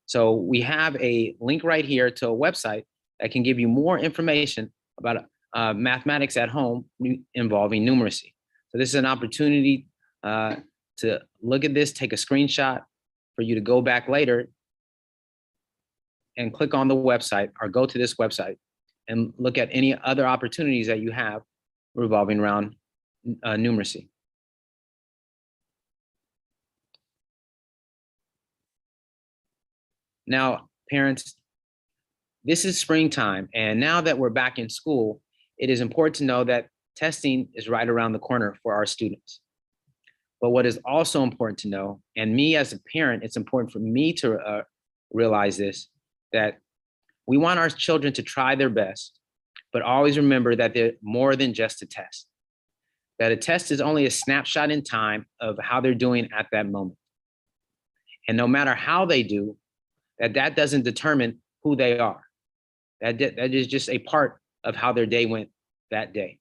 So we have a link right here to a website that can give you more information about mathematics at home involving numeracy. So this is an opportunity to look at this, take a screenshot for you to go back later and click on the website or go to this website and look at any other opportunities that you have revolving around numeracy. Now, parents, this is springtime, and now that we're back in school, it is important to know that testing is right around the corner for our students. But what is also important to know, and me as a parent, it's important for me to realize this, that we want our children to try their best, but always remember that they're more than just a test. That a test is only a snapshot in time of how they're doing at that moment. And no matter how they do, that doesn't determine who they are. That is just a part of how their day went that day.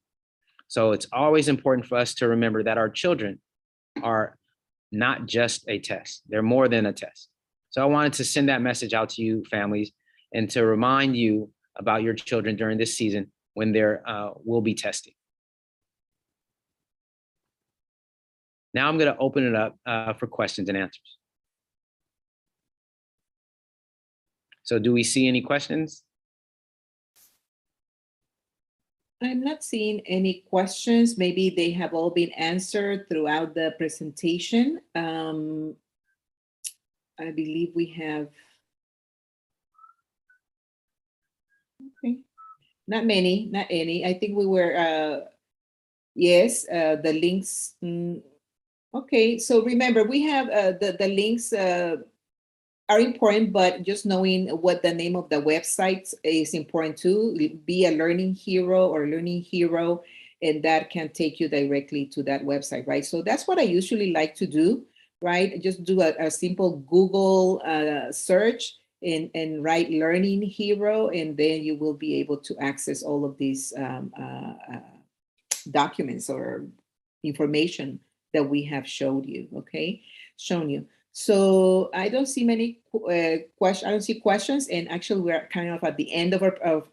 So it's always important for us to remember that our children are not just a test. They're more than a test. So I wanted to send that message out to you, families, and to remind you about your children during this season when there will be testing. Now I'm going to open it up for questions and answers. So do we see any questions? I'm not seeing any questions. Maybe they have all been answered throughout the presentation. I believe we have, okay, not many, not any. I think we were, yes, the links. Okay, so remember, we have the links are important, but just knowing what the name of the website is important too. Be a learning hero or learning hero, and that can take you directly to that website, right? So that's what I usually like to do, right? Just do a simple Google search and write learning hero, and then you will be able to access all of these documents or information that we have shown you, okay? Shown you. So I don't see many questions. I don't see questions, and actually we're kind of at the end of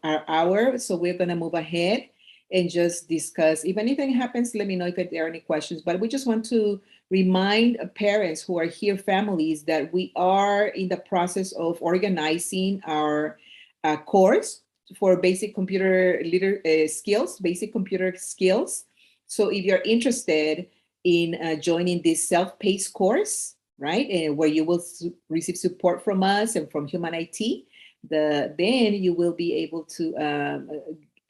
our hour. So we're gonna move ahead and just discuss. If anything happens, let me know if there are any questions. But we just want to remind parents who are here, families, that we are in the process of organizing our course for basic computer skills, basic computer skills. So if you're interested in joining this self-paced course, right, and where you will receive support from us and from Human IT, then you will be able to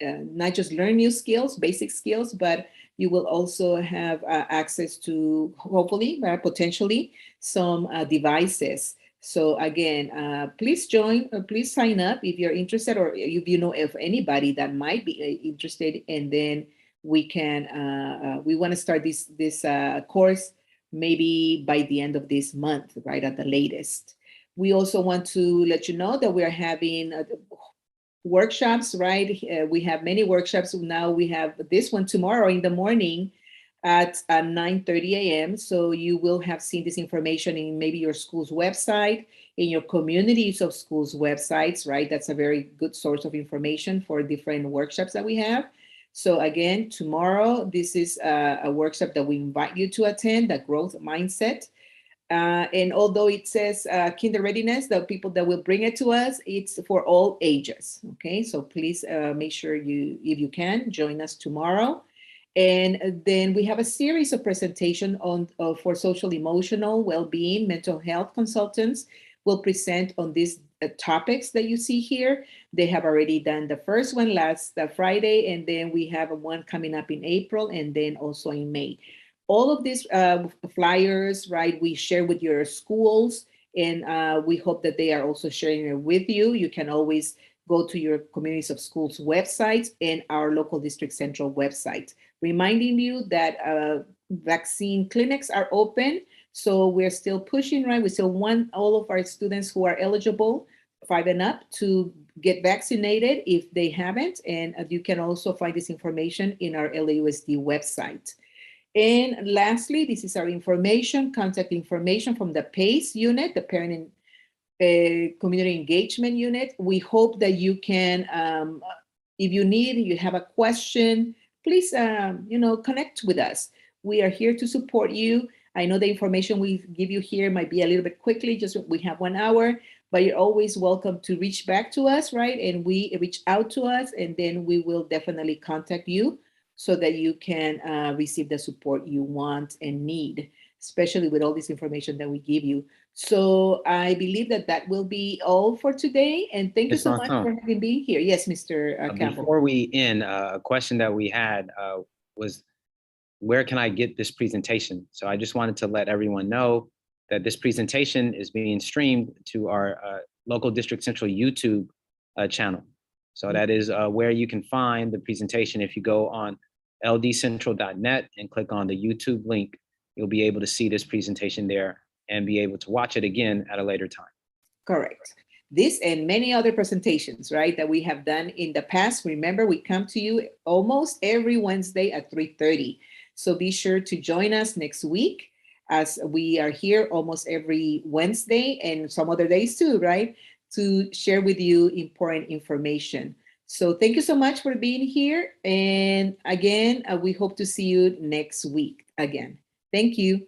not just learn new skills, basic skills, but you will also have access to, hopefully, potentially, some devices. So again, please join, please sign up if you're interested, or if you know of anybody that might be interested, and then we can, we want to start this course maybe by the end of this month, right, at the latest. We also want to let you know that we are having workshops, right? We have many workshops now. We have this one tomorrow in the morning at 9:30 a.m. So you will have seen this information in maybe your school's website, in your communities of schools' websites, right? That's a very good source of information for different workshops that we have. So again, tomorrow, this is a workshop that we invite you to attend, the growth mindset. And although it says kinder readiness, the people that will bring it to us, it's for all ages, okay? So please make sure you, if you can, join us tomorrow. And then we have a series of presentation on for social emotional well-being. Mental health consultants will present on these topics that you see here. They have already done the first one last Friday, and then we have one coming up in April, and then also in May. All of these flyers, right, we share with your schools, and we hope that they are also sharing it with you. You can always go to your communities of schools websites and our local district central website. Reminding you that vaccine clinics are open. So we're still pushing, right? We still want all of our students who are eligible, 5 and up, to get vaccinated if they haven't. And you can also find this information in our LAUSD website. And lastly, this is our information, contact information from the PACE unit, the Parent and Community Engagement Unit. We hope that you can, if you have a question, please, connect with us. We are here to support you. I know the information we give you here might be a little bit quickly, just we have 1 hour, but you're always welcome to reach back to us, right? And we reach out to us, and then we will definitely contact you so that you can receive the support you want and need, especially with all this information that we give you. So I believe that will be all for today. And thank you Ms. so much Monson, for having me here. Yes, Mr. Campbell. before we end, a question that we had was, where can I get this presentation? So I just wanted to let everyone know that this presentation is being streamed to our local district central YouTube channel. So that is where you can find the presentation. If you go on ldcentral.net and click on the YouTube link, you'll be able to see this presentation there and be able to watch it again at a later time. Correct. This and many other presentations, right, that we have done in the past. Remember, we come to you almost every Wednesday at 3:30. So be sure to join us next week, as we are here almost every Wednesday and some other days too, right, to share with you important information. So thank you so much for being here. And again, we hope to see you next week again. Thank you.